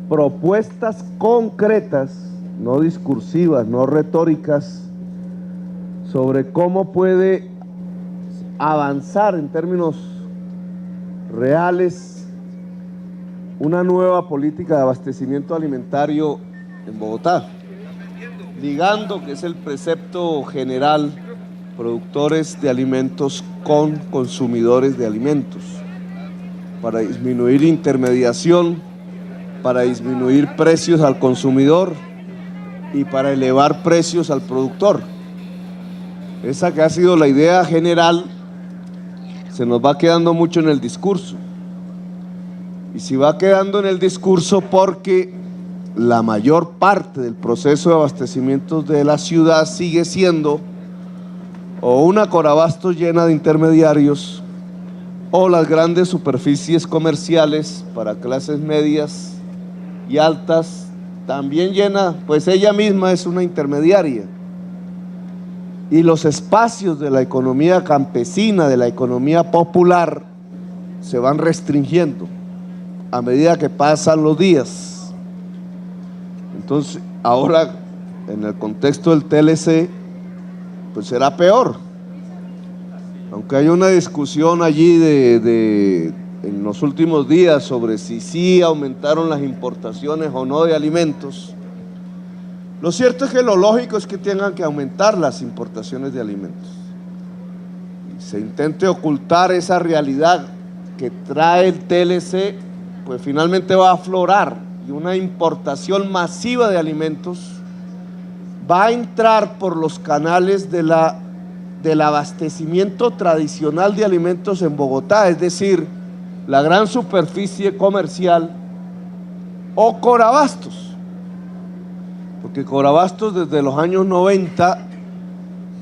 propuestas concretas, no discursivas, no retóricas, sobre cómo puede avanzar en términos reales una nueva política de abastecimiento alimentario en Bogotá, ligando, que es el precepto general, productores de alimentos con consumidores de alimentos, para disminuir intermediación, para disminuir precios al consumidor y para elevar precios al productor. Esa que ha sido la idea general se nos va quedando mucho en el discurso. Y si va quedando en el discurso porque la mayor parte del proceso de abastecimiento de la ciudad sigue siendo o una Corabastos llena de intermediarios o las grandes superficies comerciales para clases medias y altas, también llena, pues ella misma es una intermediaria. Y los espacios de la economía campesina, de la economía popular, se van restringiendo a medida que pasan los días. Entonces, ahora, en el contexto del TLC, pues será peor. Aunque hay una discusión allí en los últimos días sobre si sí aumentaron las importaciones o no de alimentos, lo cierto es que lo lógico es que tengan que aumentar las importaciones de alimentos. Y se intente ocultar esa realidad que trae el TLC, pues finalmente va a aflorar y una importación masiva de alimentos va a entrar por los canales del abastecimiento tradicional de alimentos en Bogotá, es decir, la gran superficie comercial o Corabastos. Porque Corabastos desde los años 90,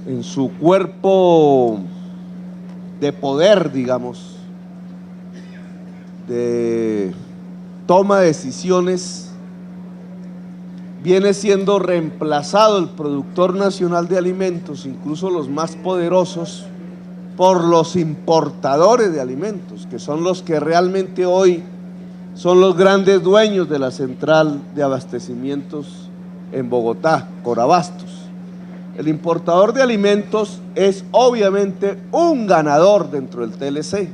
en su cuerpo de poder, digamos, de toma de decisiones, viene siendo reemplazado el productor nacional de alimentos, incluso los más poderosos, por los importadores de alimentos, que son los que realmente hoy son los grandes dueños de la central de abastecimientos en Bogotá, Corabastos. El importador de alimentos es obviamente un ganador dentro del TLC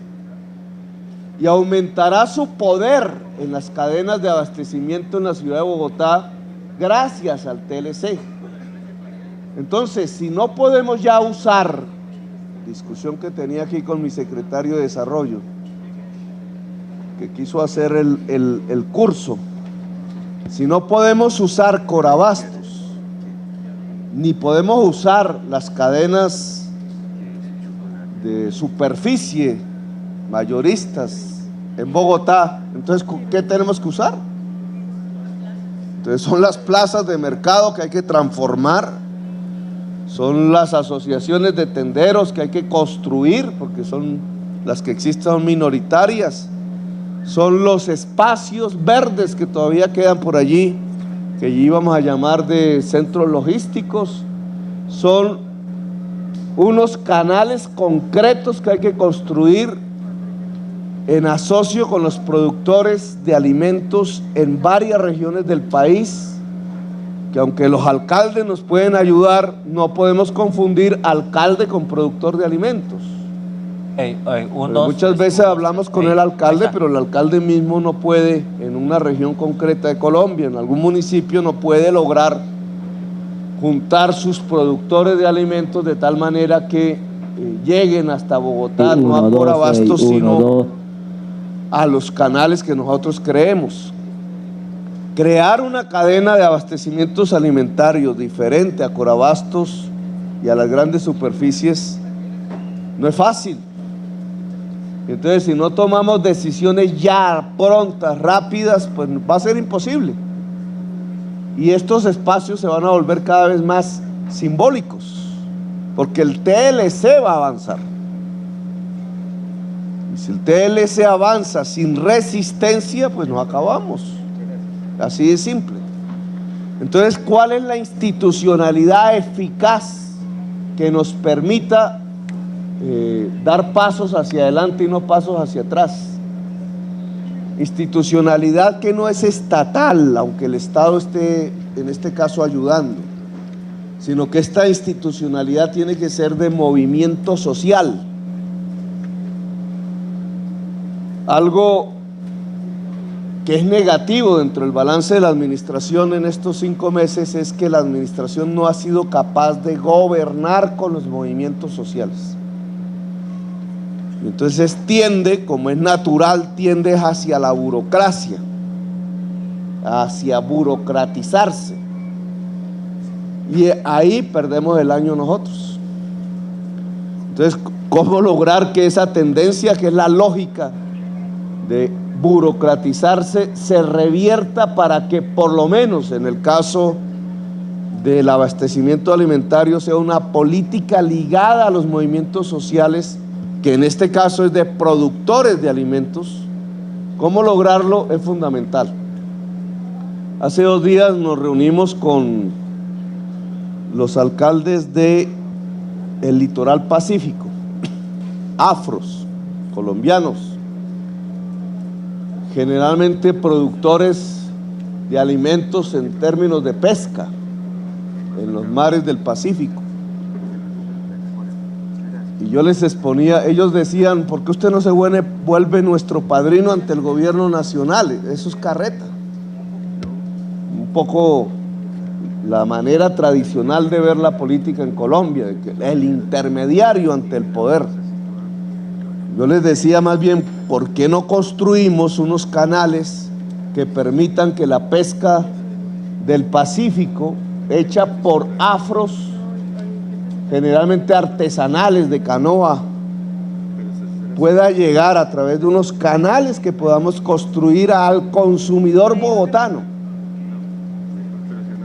y aumentará su poder en las cadenas de abastecimiento en la ciudad de Bogotá gracias al TLC. Entonces, si no podemos ya usar, discusión que tenía aquí con mi secretario de Desarrollo, que quiso hacer el curso, si no podemos usar Corabastos, ni podemos usar las cadenas de superficie mayoristas en Bogotá, entonces, ¿qué tenemos que usar? Entonces son las plazas de mercado que hay que transformar, son las asociaciones de tenderos que hay que construir, porque son las que existen, son minoritarias, son los espacios verdes que todavía quedan por allí, que íbamos a llamar de centros logísticos, son unos canales concretos que hay que construir en asocio con los productores de alimentos en varias regiones del país, que aunque los alcaldes nos pueden ayudar, no podemos confundir alcalde con productor de alimentos. Muchas veces hablamos con el alcalde, pero el alcalde mismo no puede, en una región concreta de Colombia, en algún municipio, no puede lograr juntar sus productores de alimentos de tal manera que lleguen hasta Bogotá, no a Corabastos, sino a los canales que nosotros creemos. Crear una cadena de abastecimientos alimentarios diferente a Corabastos y a las grandes superficies no es fácil. Entonces, si no tomamos decisiones ya prontas, rápidas, pues va a ser imposible. Y estos espacios se van a volver cada vez más simbólicos, porque el TLC va a avanzar. Y si el TLC avanza sin resistencia, pues nos acabamos. Así de simple. Entonces, ¿cuál es la institucionalidad eficaz que nos permita dar pasos hacia adelante y no pasos hacia atrás? institucionalidad que no es estatal, aunque el Estado esté en este caso ayudando, sino que esta institucionalidad tiene que ser de movimiento social. Algo que es negativo dentro del balance de la administración en estos 5 meses es que la administración no ha sido capaz de gobernar con los movimientos sociales. Entonces tiende, como es natural, tiende hacia la burocracia, hacia burocratizarse. Y ahí perdemos el año nosotros. Entonces, ¿cómo lograr que esa tendencia, que es la lógica de burocratizarse, se revierta para que por lo menos en el caso del abastecimiento alimentario sea una política ligada a los movimientos sociales, que en este caso es de productores de alimentos? ¿Cómo lograrlo? Es fundamental. Hace 2 días nos reunimos con los alcaldes del litoral pacífico, afros, colombianos, generalmente productores de alimentos en términos de pesca en los mares del Pacífico. Y yo les exponía, ellos decían: ¿por qué usted no se vuelve nuestro padrino ante el gobierno nacional? Eso es carreta. Un poco la manera tradicional de ver la política en Colombia, de que el intermediario ante el poder. Yo les decía más bien: ¿por qué no construimos unos canales que permitan que la pesca del Pacífico, hecha por afros, generalmente artesanales de canoa, pueda llegar a través de unos canales que podamos construir al consumidor bogotano?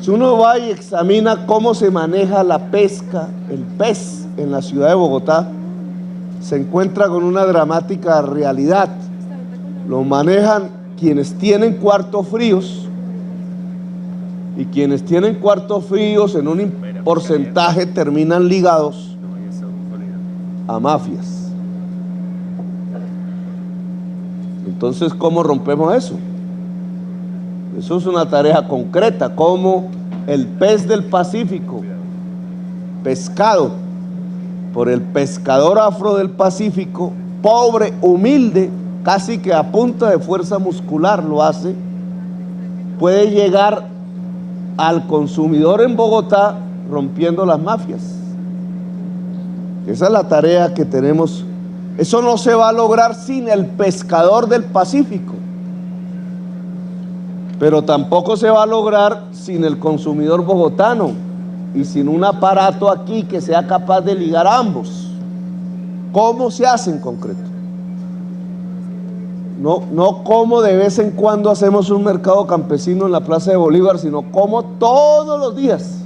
Si uno va y examina cómo se maneja la pesca, el pez en la ciudad de Bogotá, se encuentra con una dramática realidad. Lo manejan quienes tienen cuartos fríos, y quienes tienen cuartos fríos en un porcentaje terminan ligados a mafias. Entonces, ¿cómo rompemos eso? Eso es una tarea concreta. ¿Cómo el pez del Pacífico, pescado por el pescador afro del Pacífico, pobre, humilde, casi que a punta de fuerza muscular lo hace, puede llegar al consumidor en Bogotá rompiendo las mafias? Esa es la tarea que tenemos. Eso no se va a lograr sin el pescador del Pacífico, pero tampoco se va a lograr sin el consumidor bogotano y sin un aparato aquí que sea capaz de ligar a ambos. ¿Cómo se hace en concreto? No como de vez en cuando hacemos un mercado campesino en la Plaza de Bolívar, sino como todos los días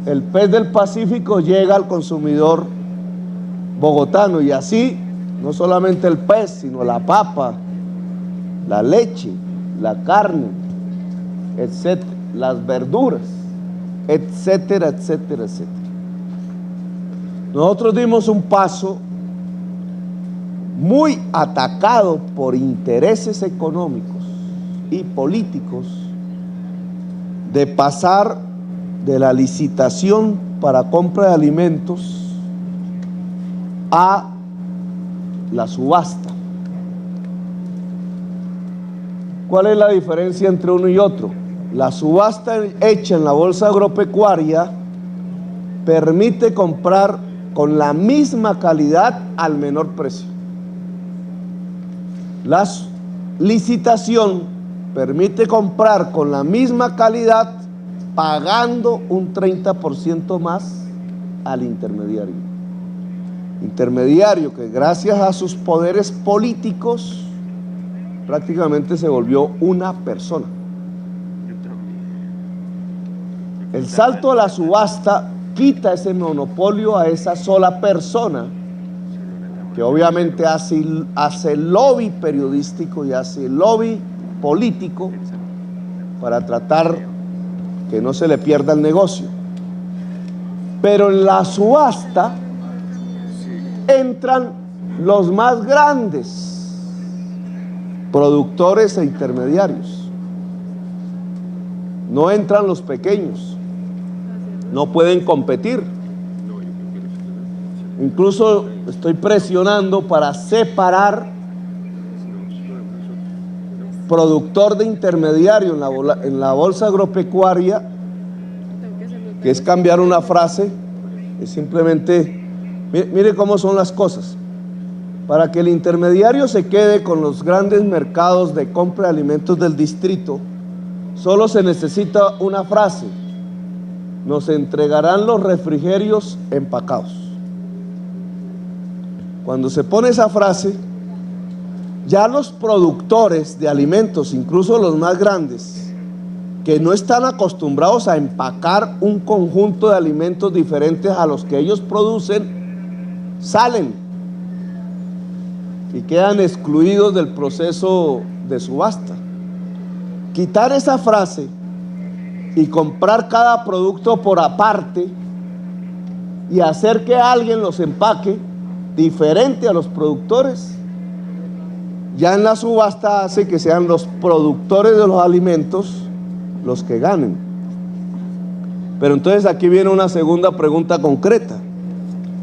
el pez del Pacífico llega al consumidor bogotano. Y así, no solamente el pez, sino la papa, la leche, la carne, etcétera, las verduras, etcétera, etcétera, etcétera. Nosotros dimos un paso muy atacado por intereses económicos y políticos de pasar de la licitación para compra de alimentos a la subasta. ¿Cuál es la diferencia entre uno y otro? La subasta hecha en la bolsa agropecuaria permite comprar con la misma calidad al menor precio. La licitación permite comprar con la misma calidad pagando un 30% más al intermediario. Intermediario que gracias a sus poderes políticos prácticamente se volvió una persona. El salto a la subasta quita ese monopolio a esa sola persona, que obviamente hace lobby periodístico y hace lobby político para tratar que no se le pierda el negocio. Pero en la subasta entran los más grandes productores e intermediarios. No entran los pequeños, no pueden competir. Incluso estoy presionando para separar productor de intermediario en la bolsa agropecuaria, que es cambiar una frase, es simplemente, mire cómo son las cosas. Para que el intermediario se quede con los grandes mercados de compra de alimentos del distrito, solo se necesita una frase: nos entregarán los refrigerios empacados. Cuando se pone esa frase, ya los productores de alimentos, incluso los más grandes, que no están acostumbrados a empacar un conjunto de alimentos diferentes a los que ellos producen, salen y quedan excluidos del proceso de subasta. Quitar esa frase y comprar cada producto por aparte y hacer que alguien los empaque diferente a los productores, ya en la subasta hace que sean los productores de los alimentos los que ganen. Pero entonces aquí viene una segunda pregunta concreta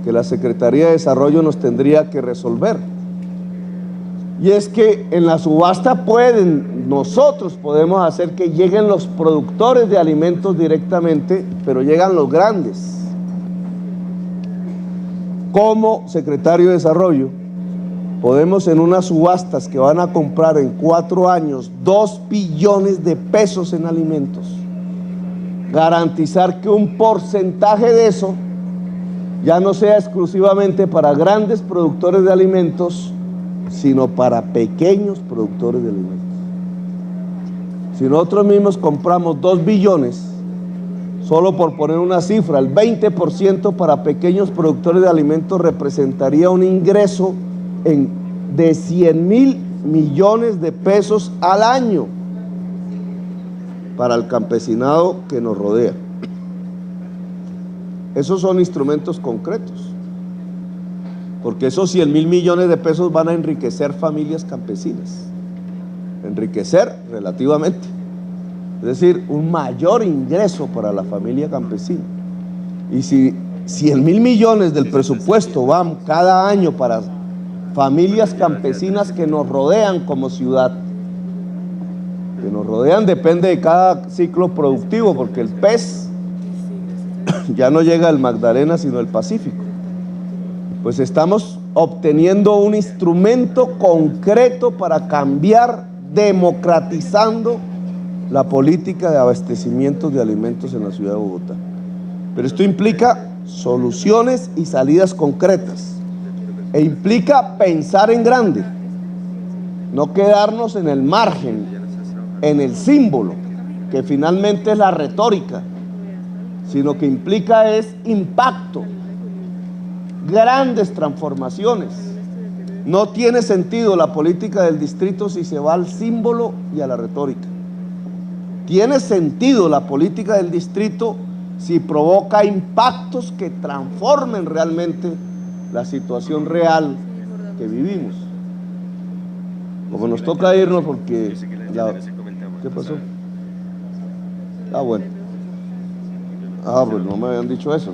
que la Secretaría de Desarrollo nos tendría que resolver. Y es que en la subasta nosotros podemos hacer que lleguen los productores de alimentos directamente, pero llegan los grandes. Como secretario de Desarrollo, podemos en unas subastas que van a comprar en 4 años 2 billones de pesos en alimentos, garantizar que un porcentaje de eso ya no sea exclusivamente para grandes productores de alimentos, sino para pequeños productores de alimentos. Si nosotros mismos compramos 2 billones, solo por poner una cifra, el 20% para pequeños productores de alimentos representaría un ingreso de 100.000 millones de pesos al año para el campesinado que nos rodea. Esos son instrumentos concretos, porque esos 100.000 millones de pesos van a enriquecer familias campesinas, enriquecer relativamente, es decir, un mayor ingreso para la familia campesina. Y si 100.000 millones del presupuesto van cada año para familias campesinas que nos rodean como ciudad, que nos rodean, depende de cada ciclo productivo, porque el pez ya no llega al Magdalena sino al Pacífico, pues estamos obteniendo un instrumento concreto para cambiar, democratizando la política de abastecimiento de alimentos en la ciudad de Bogotá. Pero esto implica soluciones y salidas concretas, e implica pensar en grande, no quedarnos en el margen, en el símbolo, que finalmente es la retórica, sino que implica es impacto, grandes transformaciones. No tiene sentido la política del distrito si se va al símbolo y a la retórica. Tiene sentido la política del distrito si provoca impactos que transformen realmente la situación real que vivimos. Como nos toca irnos porque... ¿Qué pasó? Bueno. Pues no me habían dicho eso.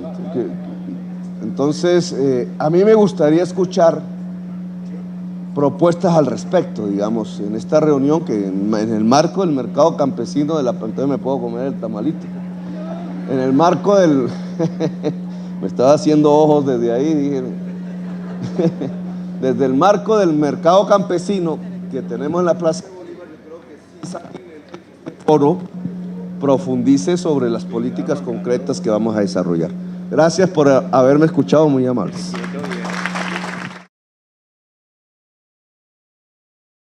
Entonces, a mí me gustaría escuchar propuestas al respecto, digamos, en esta reunión, que en el marco del mercado campesino de la... Entonces me puedo comer el tamalito. En el marco del... me estaba haciendo ojos desde ahí, dije... desde el marco del mercado campesino que tenemos en la Plaza Bolívar, yo creo que sí, foro profundice sobre las políticas concretas que vamos a desarrollar. Gracias por haberme escuchado, muy amables.